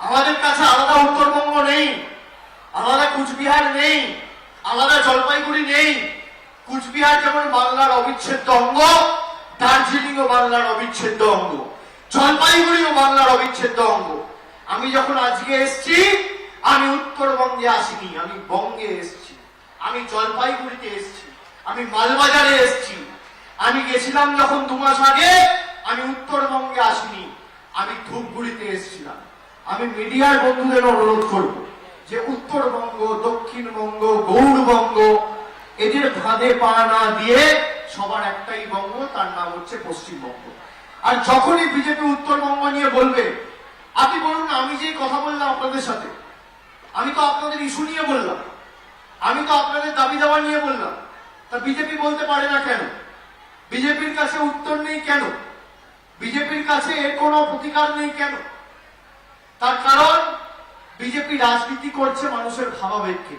আমাদের কাছে আলাদা উত্তরবঙ্গ নেই, আলাদা কুচবিহার নেই, আলাদা জলপাইগুড়ি নেই। কুচবিহার যেমন বাংলার অবিচ্ছেদ্য অঙ্গ, দার্জিলিংও বাংলার অবিচ্ছেদ্য অঙ্গ, জলপাইগুড়িও বাংলার অবিচ্ছেদ্য অঙ্গ। আমি যখন আজকে এসছি, আমি উত্তরবঙ্গে আসিনি, আমি বঙ্গে এসছি, আমি জলপাইগুড়িতে এসছি, আমি মালবাজারে এসছি। আমি গেছিলাম যখন 2 মাস আগে, আমি উত্তরবঙ্গে আসিনি, আমি ধূপগুড়িতে এসেছিলাম। আমি মিডিয়ার বন্ধুদের অনুরোধ করব যে উত্তরবঙ্গ, দক্ষিণবঙ্গ, গৌড়বঙ্গ এদের ফাঁদে পা না দিয়ে সবার একটাই বঙ্গ, তার নাম হচ্ছে পশ্চিমবঙ্গ। আর যখনই বিজেপি উত্তরবঙ্গ নিয়ে বলবে, আপনি বলুন না, আমি যে কথা বললাম আপনাদের সাথে, আমি তো আপনাদের ইস্যু নিয়ে বললাম, আমি তো আপনাদের দাবি দাওয়া নিয়ে বললাম। তা বিজেপি বলতে পারে না কেন? বিজেপির কাছে উত্তর নেই কেন? বিজেপির কাছে এর কোনো প্রতিকার নেই কেন? তার কারণ বিজেপি রাজনীতি করছে মানুষের ভাবাবেগকে।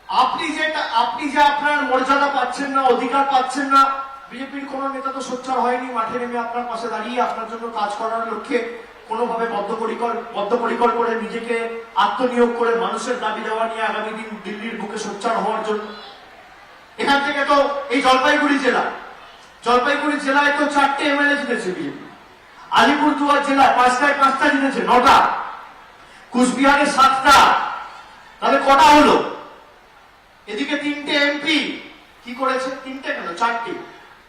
আপনি যে আপনার মর্যাদা পাচ্ছেন না, অধিকার পাচ্ছেন না, বিজেপির কোন নেতা তো সোচ্চার হয়নি মাঠে নেমে আপনার পাশে দাঁড়িয়ে আপনার জন্য কাজ করার লক্ষ্যে কোনোভাবে বদ্ধপরিকর করে নিজেকে আত্মনিয়োগ করে মানুষের দাবি দেওয়া নিয়ে আগামী দিন দিল্লির বুকে সোচ্চার হওয়ার জন্য। এখান থেকে তো এই জলপাইগুড়ি জেলায় তো 4টে এমএলএ জিতেছে বিজেপি, আলিপুরদুয়ার জেলায় 5টায় জিতেছে, 9টা, কুচবিহারে 7টা, তাহলে কটা হলো? এদিকে 3টে এমপি কি করেছে? 3টে কেন, 4টে,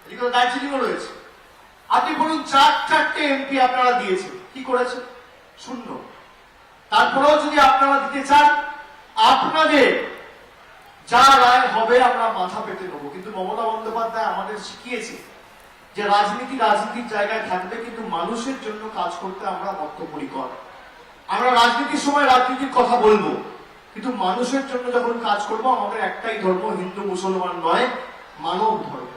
এদিকে দার্জিলিংও রয়েছে। আপনি বলুন, 4টে এমপি আপনারা দিয়েছে, কি করেছে? শূন্য। তারপরেও যদি আপনারা দিতে চান, আপনাদের যা রায় হবে আমরা মাথা পেতে নেবো। কিন্তু মমতা বন্দ্যোপাধ্যায় আমাদের শিখিয়েছে যে রাজনীতির জায়গায় থাকবে, কিন্তু মানুষের জন্য কাজ করতে আমরা বদ্ধপরিকর। আমরা রাজনীতির সময় রাজনীতির কথা বলবো, কিন্তু মানুষের জন্য যখন কাজ করব, আমাদের একটাই ধর্ম, হিন্দু মুসলমান নয়, মানব ধর্ম।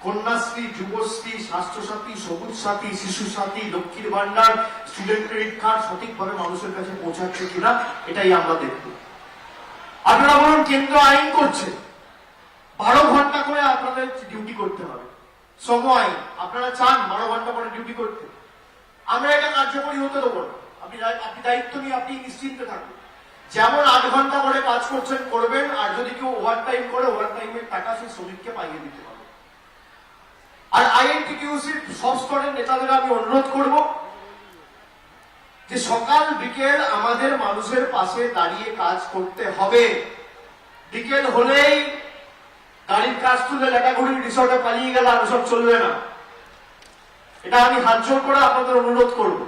কন্যাশ্রী, যুবশ্রী, স্বাস্থ্যসাথী, সবুজ সাথী, শিশু সাথী, লক্ষ্মীর ভান্ডার, স্টুডেন্ট ক্রেডিট কার্ড সঠিকভাবে মানুষের কাছে পৌঁছাচ্ছে কিনা, এটাই আমরা দেখব। আপনারা বলুন, কেন্দ্র আইন করছে 12 ঘন্টা করে আপনাদের ডিউটি করতে হবে, শ্রম আইন, আপনারা চান 12 ঘন্টা করে ডিউটি করতে? আমরা এটা কার্যকরী হতে দেবো না। আপনি দায়িত্ব নিয়ে আপনি নিশ্চিন্তে থাকুন, যেমন 8 ঘন্টা করে কাজ করছেন করবেন, আর যদি কেউ ওভারটাইম করে, ওভারটাইমের টাকা সেই শ্রমিককে পাইয়ে দিতে হবে। আর আইএনটিটিইউসির সব স্তরের নেতাদের আমি অনুরোধ করব যে সকাল বিকেল আমাদের মানুষের পাশে দাঁড়িয়ে কাজ করতে হবে। বিকেল হলেই গাড়ির কাজ তুলে লেখাগুড়ির রিসর্টে পালিয়ে গেল, আর সব চলবে না। এটা আমি হাত জোর করে আপনাদের অনুরোধ করব,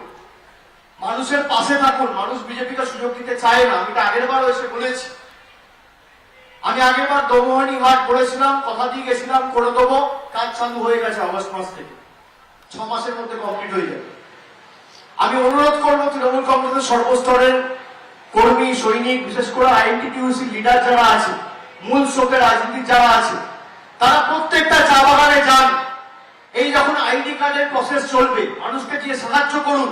মানুষের পাশে থাকুন। মানুষ বিজেপিকে সুযোগ দিতে চায় না, আমি এটা আগের বারও এসে বলেছি। আমি আগের বার দমোহনী ঘাট করেছিলাম, কথা দিয়ে গেছিলাম করে দেবো, কাজ চালু হয়ে গেছে আগস্ট মাস থেকে, 6 মাসের মধ্যে কমপ্লিট হয়ে যাবে। আমি অনুরোধ করবো তৃণমূল কংগ্রেসের সর্বস্তরের কর্মী, সৈনিক, বিশেষ করে আইএনটিটিইউসি লিডার যারা আছে, মূল স্রোতের রাজনীতি যারা আছে, তারা প্রত্যেকটা চা বাগানে যান। এই যখন আইডি কার্ডের প্রসেস চলবে, মানুষকে গিয়ে সাহায্য করুন,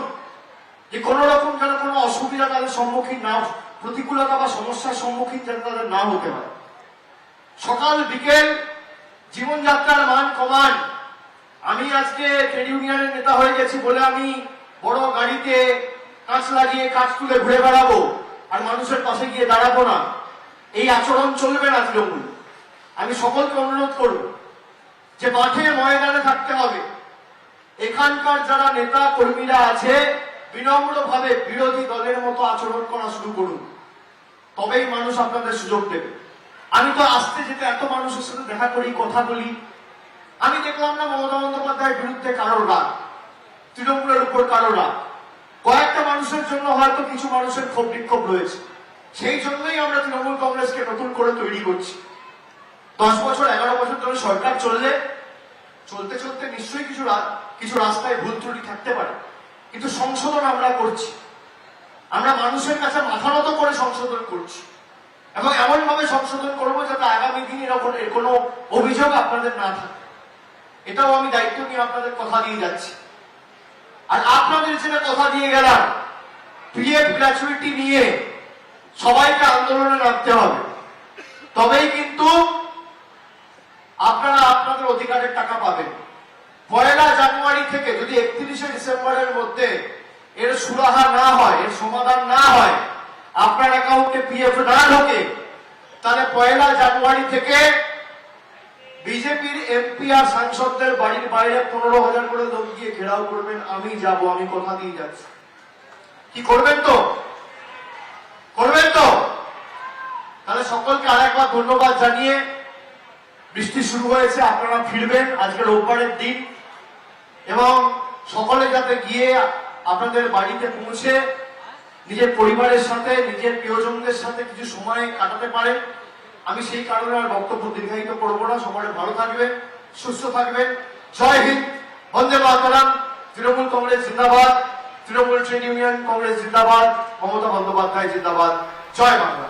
যে কোন রকম যেন কোনো অসুবিধা তাদের সম্মুখীন না, প্রতিকূলতা বা সমস্যার সম্মুখীন যেন তাদের না হতে হয়। সকাল বিকেল জীবনযাত্রার মান কমান। আমি আজকে ট্রেড ইউনিয়নের নেতা হয়ে গেছি বলে আমি বড় গাড়িতে কাঁচ লাগিয়ে কাঁচ তুলে ঘুরে বেড়াবো আর মানুষের পাশে গিয়ে দাঁড়াবো না, এই আচরণ চলবে না তৃণমূল। আমি সকলকে অনুরোধ করব যে মাঠে ময়দানে থাকতে হবে। এখানকার যারা নেতা কর্মীরা আছে, বিনম্রভাবে বিরোধী দলের মতো আচরণ করা শুরু করুন, তবেই মানুষ আপনাদের সুযোগ দেবে। আমি তো আসতে যেতে এত মানুষের সাথে দেখা করি, কথা বলি, আমি দেখলাম না মমতা বন্দ্যোপাধ্যায়ের বিরুদ্ধে কারোর রাগ, তৃণমূলের উপর কারোর রাগ। কয়েকটা মানুষের জন্য হয়তো কিছু মানুষের ক্ষোভ বিক্ষোভ রয়েছে, সেই জন্যই আমরা তৃণমূল কংগ্রেসকে নতুন করে তৈরি করছি। 10 বছর 11 বছর ধরে সরকার চলতে চলতে নিশ্চয়ই কিছু রাস্তায় ভুল ত্রুটি থাকতে পারে, কিন্তু সংশোধন আমরা করছি। আমরা মানুষের কাছে মাথা নত করে সংশোধন করছি, এবং এমন ভাবে সংশোধন করবো যাতে আগামী দিন এরকম কোনো অভিযোগ আপনাদের না থাকে। এটাও আমি দায়িত্ব নিয়ে আপনাদের কথা দিয়ে যাচ্ছি। আর আপনাদের যেটা কথা দিয়ে গেলাম, পিএফ গ্র্যাচুইটি নিয়ে সবাইকে আন্দোলনে নামতে হবে, তবেই কিন্তু আপনারা আপনাদের অধিকারের টাকা পাবেন। 1 জানুয়ারি থেকে যদি 31শে ডিসেম্বরের মধ্যে এর সুরাহা না হয়, এর সমাধান না হয়, আপনার অ্যাকাউন্টে পিএফ না ঢোকে, তাহলে 1 জানুয়ারি থেকে বিজেপির এমপি আর সাংসদদের বাড়ির বাইরে 15,000 করে লোক গিয়ে ঘেরাও করবেন। আমি যাব, আমি কথা দিয়ে যাচ্ছি। কি করবেন তো? করবেন তো? তাহলে সকলকে আরেকবার ধন্যবাদ জানিয়ে, বৃষ্টি শুরু হয়েছে, আপনারা ফিরবেন, আজকে রোববারের দিন, এবং সকলে যাতে গিয়ে আপনাদের বাড়িতে পৌঁছে নিজের পরিবারের সাথে, নিজের প্রিয়জনদের সাথে কিছু সময় কাটাতে পারেন। আমি সেই কারণে আর বক্তব্য দীর্ঘায়িত করবো না। সকলে ভালো থাকবেন, সুস্থ থাকবেন। জয় হিন্দ, বন্দে মাতরম। তৃণমূল কংগ্রেস জিন্দাবাদ, তৃণমূল ট্রেড ইউনিয়ন কংগ্রেস জিন্দাবাদ, মমতা বন্দ্যোপাধ্যায় জিন্দাবাদ। জয় বাংলা।